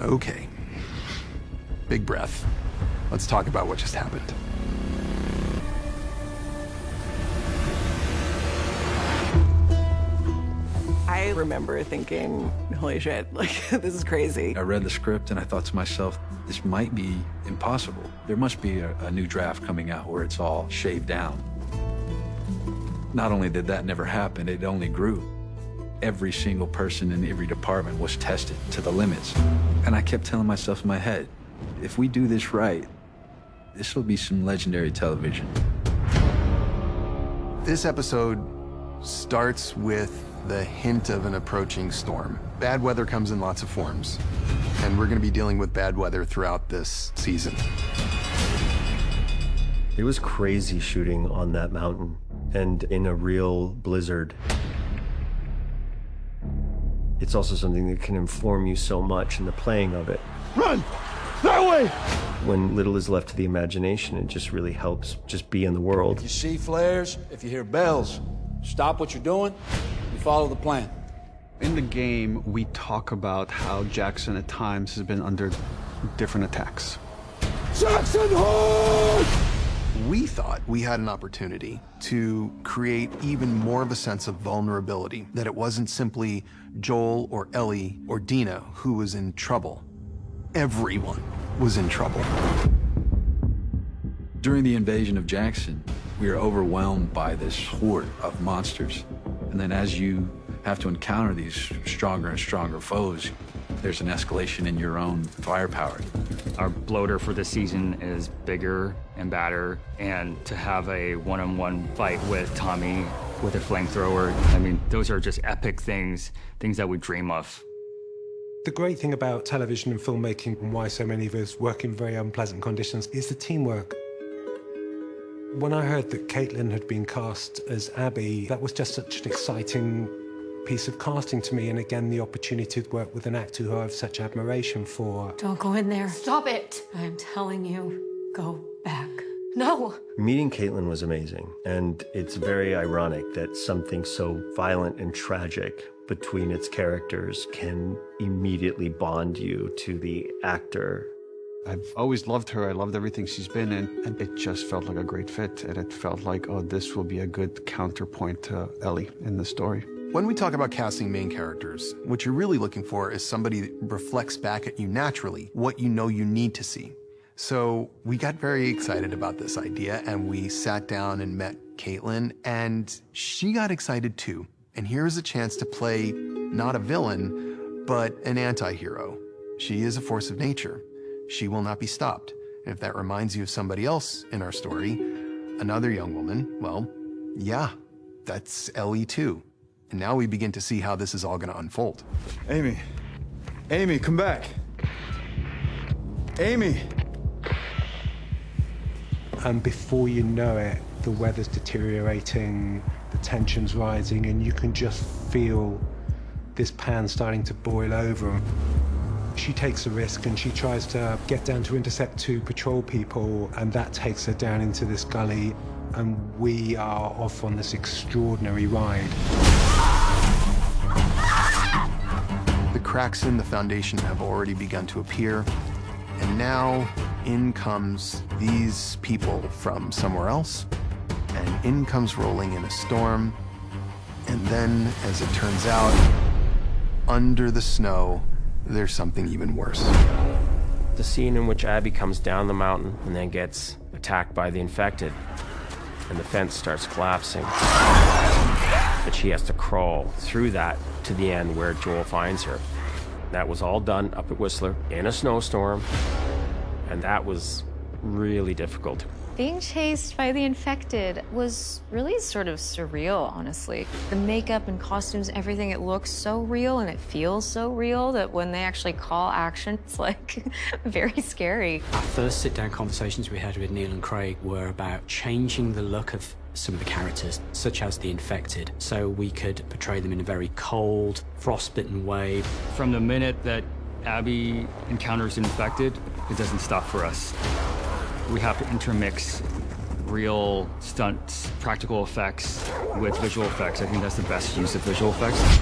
Okay. Big breath. Let's talk about what just happened. I remember thinking, holy shit, like, this is crazy. I read the script and I thought to myself, this might be impossible. There must be a new draft coming out where it's all shaved down. Not only did that never happen, it only grew. Every single person in every department was tested to the limits. And I kept telling myself in my head, if we do this right, this will be some legendary television. This episode starts with the hint of an approaching storm. Bad weather comes in lots of forms, and we're going to be dealing with bad weather throughout this season. It was crazy shooting on that mountain and in a real blizzard. It's also something that can inform you so much in the playing of it. Run! That way! When little is left to the imagination, it just really helps just be in the world. If you see flares, if you hear bells, stop what you're doing, you follow the plan. In the game, we talk about how Jackson at times has been under different attacks. Jackson, hold! We thought we had an opportunity to create even more of a sense of vulnerability, that it wasn't simply Joel or Ellie or Dina who was in trouble. Everyone was in trouble. During the invasion of Jackson, we were overwhelmed by this horde of monsters. And then as you have to encounter these stronger and stronger foes, there's an escalation in your own firepower. Our bloater for this season is bigger and badder, and to have a one-on-one fight with Tommy with a flamethrower, I mean, those are just epic things that we dream of. The great thing about television and filmmaking, and why so many of us work in very unpleasant conditions, is the teamwork. When I heard that Caitlin had been cast as Abby, that was just such an exciting piece of casting to me, and again, the opportunity to work with an actor who I have such admiration for. Don't go in there. Stop it. I'm telling you, go back. No. Meeting Caitlin was amazing, and it's very ironic that something so violent and tragic between its characters can immediately bond you to the actor. I've always loved her. I loved everything she's been in, and it just felt like a great fit. And it felt like, oh, this will be a good counterpoint to Ellie in the story. When we talk about casting main characters, what you're really looking for is somebody that reflects back at you naturally what you know you need to see. So we got very excited about this idea, and we sat down and met Caitlin, and she got excited too. And here's a chance to play not a villain, but an anti-hero. She is a force of nature. She will not be stopped. And if that reminds you of somebody else in our story, another young woman, well, yeah, that's Ellie too. And now we begin to see how this is all going to unfold. Amy. Amy, come back. Amy. And before you know it, the weather's deteriorating, the tension's rising, and you can just feel this pan starting to boil over. She takes a risk and she tries to get down to intercept two patrol people, and that takes her down into this gully, and we are off on this extraordinary ride. The cracks in the foundation have already begun to appear, and now in comes these people from somewhere else, and in comes rolling in a storm, and then, as it turns out, under the snow, there's something even worse. The scene in which Abby comes down the mountain and then gets attacked by the infected, and the fence starts collapsing. But she has to crawl through that to the end where Joel finds her. That was all done up at Whistler in a snowstorm, and that was really difficult. Being chased by the infected was really sort of surreal, honestly. The makeup and costumes, everything, it looks so real and it feels so real that when they actually call action, it's like very scary. Our first sit-down conversations we had with Neil and Craig were about changing the look of some of the characters, such as the infected, so we could portray them in a very cold, frostbitten way. From the minute that Abby encounters infected, it doesn't stop for us. We have to intermix real stunts, practical effects with visual effects. I think that's the best use of visual effects.